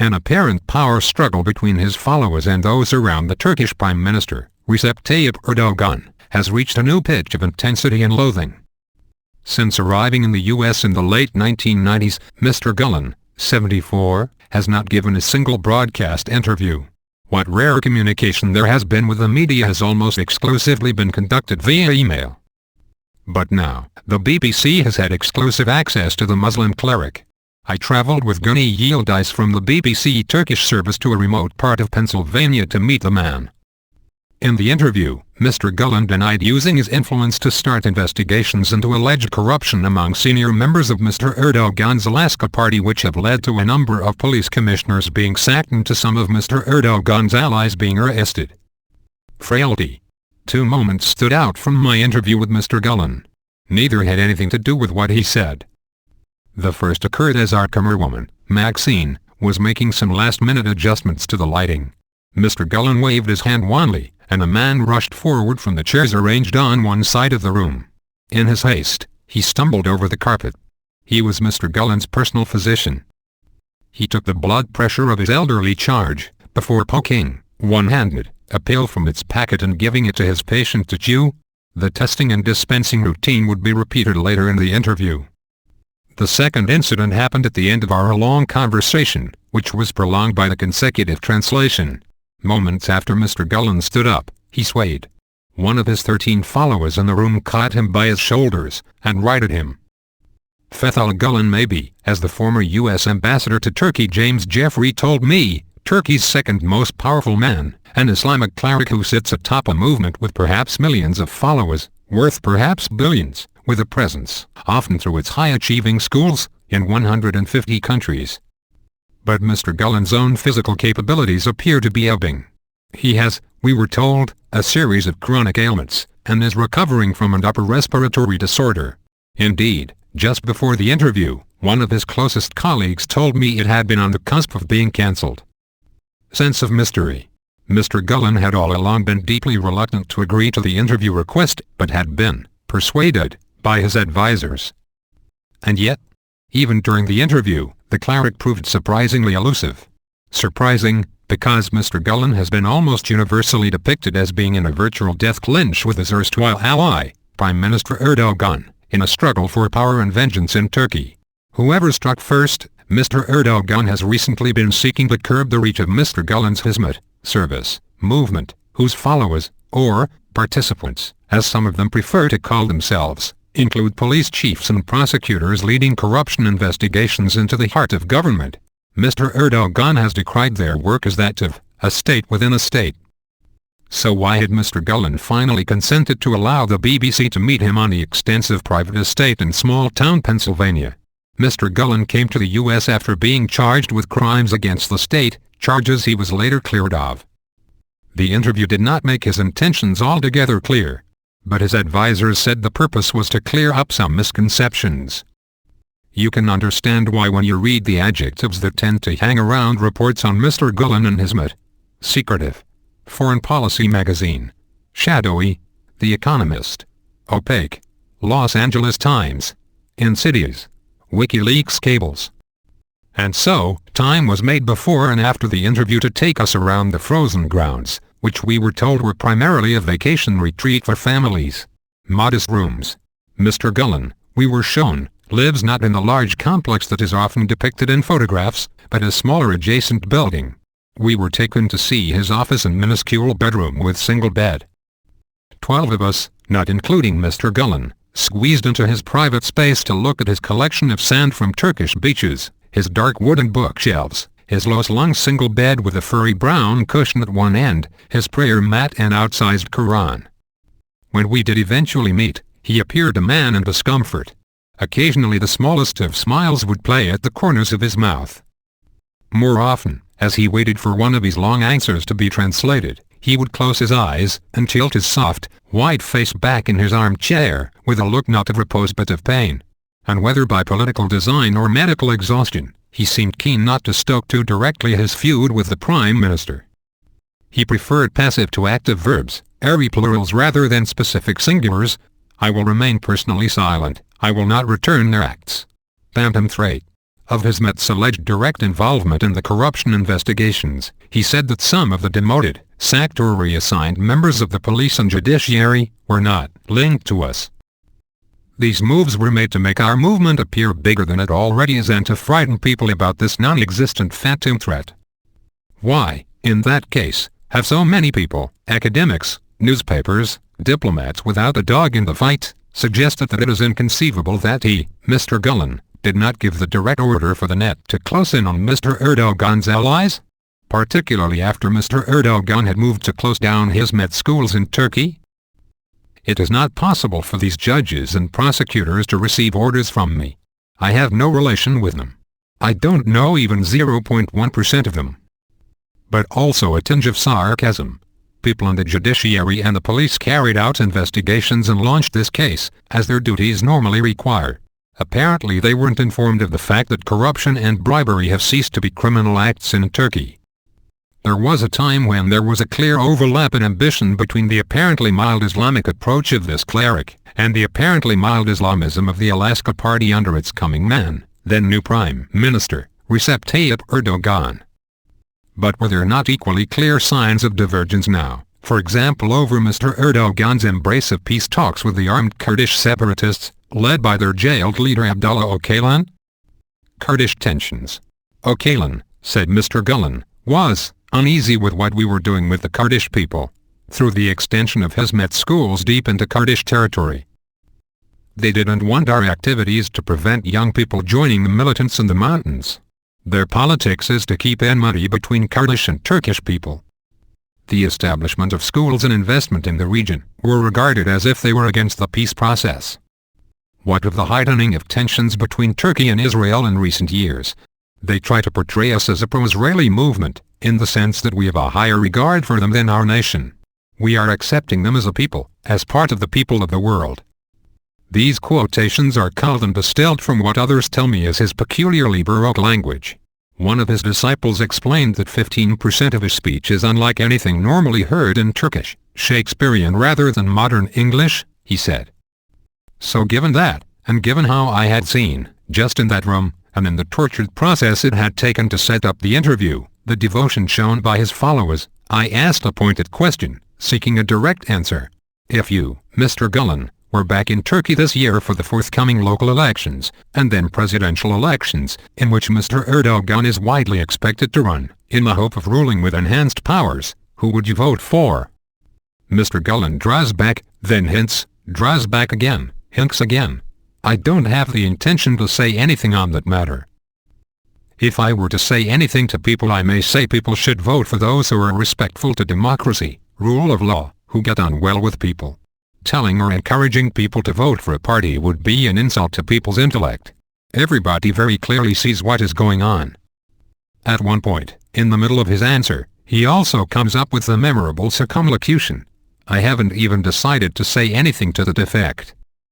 An apparent power struggle between his followers and those around the Turkish Prime Minister, Recep Tayyip Erdogan, has reached a new pitch of intensity and loathing. Since arriving in the U.S. in the late 1990s, Mr. Gulen, 74, has not given a single broadcast interview. What rare communication there has been with the media has almost exclusively been conducted via email. But now, the BBC has had exclusive access to the Muslim cleric. I travelled with Gunny Yildiz from the BBC Turkish service to a remote part of Pennsylvania to meet the man. In the interview, Mr. Gulen denied using his influence to start investigations into alleged corruption among senior members of Mr. Erdogan's Alaska party, which have led to a number of police commissioners being sacked and to some of Mr. Erdogan's allies being arrested. Frailty. Two moments stood out from my interview with Mr. Gulen. Neither had anything to do with what he said. The first occurred as our camerawoman, Maxine, was making some last-minute adjustments to the lighting. Mr. Gulen waved his hand wanly, and a man rushed forward from the chairs arranged on one side of the room. In his haste, he stumbled over the carpet. He was Mr. Gulen's personal physician. He took the blood pressure of his elderly charge, before poking, one-handed, a pill from its packet and giving it to his patient to chew. The testing and dispensing routine would be repeated later in the interview. The second incident happened at the end of our long conversation, which was prolonged by the consecutive translation. Moments after Mr. Gulen stood up, he swayed. One of his 13 followers in the room caught him by his shoulders, and righted him. Fethullah Gulen may be, as the former U.S. ambassador to Turkey James Jeffrey told me, Turkey's second most powerful man, an Islamic cleric who sits atop a movement with perhaps millions of followers, worth perhaps billions, with a presence, often through its high-achieving schools, in 150 countries. But Mr. Gulen's own physical capabilities appear to be ebbing. He has, we were told, a series of chronic ailments, and is recovering from an upper respiratory disorder. Indeed, just before the interview, one of his closest colleagues told me it had been on the cusp of being cancelled. Sense of mystery. Mr. Gulen had all along been deeply reluctant to agree to the interview request, but had been persuaded by his advisors. And yet, even during the interview, the cleric proved surprisingly elusive. Surprising, because Mr. Gulen has been almost universally depicted as being in a virtual death clinch with his erstwhile ally, Prime Minister Erdogan, in a struggle for power and vengeance in Turkey. Whoever struck first, Mr. Erdogan has recently been seeking to curb the reach of Mr. Gulen's Hizmet service movement, whose followers, or participants, as some of them prefer to call themselves, include police chiefs and prosecutors leading corruption investigations into the heart of government. Mr. Erdogan has decried their work as that of a state within a state. So why had Mr. Gulen finally consented to allow the BBC to meet him on the extensive private estate in small-town Pennsylvania? Mr. Gulen came to the U.S. after being charged with crimes against the state, charges he was later cleared of. The interview did not make his intentions altogether clear, but his advisors said the purpose was to clear up some misconceptions. You can understand why when you read the adjectives that tend to hang around reports on Mr. Gulen and Hizmet. Secretive. Foreign Policy Magazine. Shadowy. The Economist. Opaque. Los Angeles Times. Insidious. WikiLeaks cables. And so, time was made before and after the interview to take us around the frozen grounds, which we were told were primarily a vacation retreat for families. Modest rooms. Mr. Gulen, we were shown, lives not in the large complex that is often depicted in photographs, but a smaller adjacent building. We were taken to see his office and minuscule bedroom with single bed. 12 of us, not including Mr. Gulen, squeezed into his private space to look at his collection of sand from Turkish beaches, his dark wooden bookshelves, his low-slung single bed with a furry brown cushion at one end, his prayer mat and outsized Quran. When we did eventually meet, he appeared a man in discomfort. Occasionally the smallest of smiles would play at the corners of his mouth. More often, as he waited for one of his long answers to be translated, he would close his eyes and tilt his soft, white face back in his armchair, with a look not of repose but of pain. And whether by political design or medical exhaustion, he seemed keen not to stoke too directly his feud with the Prime Minister. He preferred passive to active verbs, airy plurals rather than specific singulars. I will remain personally silent, I will not return their acts. Phantom trait. of Hizmet's alleged direct involvement in the corruption investigations, he said that some of the demoted, sacked or reassigned members of the police and judiciary were not linked to us. These moves were made to make our movement appear bigger than it already is and to frighten people about this non-existent phantom threat. Why, in that case, have so many people, academics, newspapers, diplomats without a dog in the fight, suggested that it is inconceivable that he, Mr. Gulen, did not give the direct order for the net to close in on Mr. Erdogan's allies? Particularly after Mr. Erdogan had moved to close down Hizmet schools in Turkey? It is not possible for these judges and prosecutors to receive orders from me. I have no relation with them. I don't know even 0.1% of them. But also a tinge of sarcasm. People in the judiciary and the police carried out investigations and launched this case, as their duties normally require. Apparently they weren't informed of the fact that corruption and bribery have ceased to be criminal acts in Turkey. There was a time when there was a clear overlap in ambition between the apparently mild Islamic approach of this cleric and the apparently mild Islamism of the Alaska Party under its coming man, then new Prime Minister, Recep Tayyip Erdogan. But were there not equally clear signs of divergence now, for example over Mr. Erdogan's embrace of peace talks with the armed Kurdish separatists, led by their jailed leader Abdullah Öcalan? Kurdish tensions. Öcalan, said Mr. Gulen, was uneasy with what we were doing with the Kurdish people, through the extension of Hizmet schools deep into Kurdish territory. They didn't want our activities to prevent young people joining the militants in the mountains. Their politics is to keep enmity between Kurdish and Turkish people. The establishment of schools and investment in the region were regarded as if they were against the peace process. What of the heightening of tensions between Turkey and Israel in recent years? They try to portray us as a pro-Israeli movement, in the sense that we have a higher regard for them than our nation. We are accepting them as a people, as part of the people of the world. These quotations are culled and distilled from what others tell me is his peculiarly Baroque language. One of his disciples explained that 15% of his speech is unlike anything normally heard in Turkish, Shakespearean rather than modern English, he said. So given that, and given how I had seen, just in that room, and in the tortured process it had taken to set up the interview, the devotion shown by his followers, I asked a pointed question, seeking a direct answer. If you, Mr. Gulen, were back in Turkey this year for the forthcoming local elections, and then presidential elections, in which Mr. Erdogan is widely expected to run, in the hope of ruling with enhanced powers, who would you vote for? Mr. Gulen draws back, then hints, draws back again, hints again. I don't have the intention to say anything on that matter. If I were to say anything to people, I may say people should vote for those who are respectful to democracy, rule of law, who get on well with people. Telling or encouraging people to vote for a party would be an insult to people's intellect. Everybody very clearly sees what is going on. At one point, in the middle of his answer, he also comes up with the memorable circumlocution. I haven't even decided to say anything to that effect.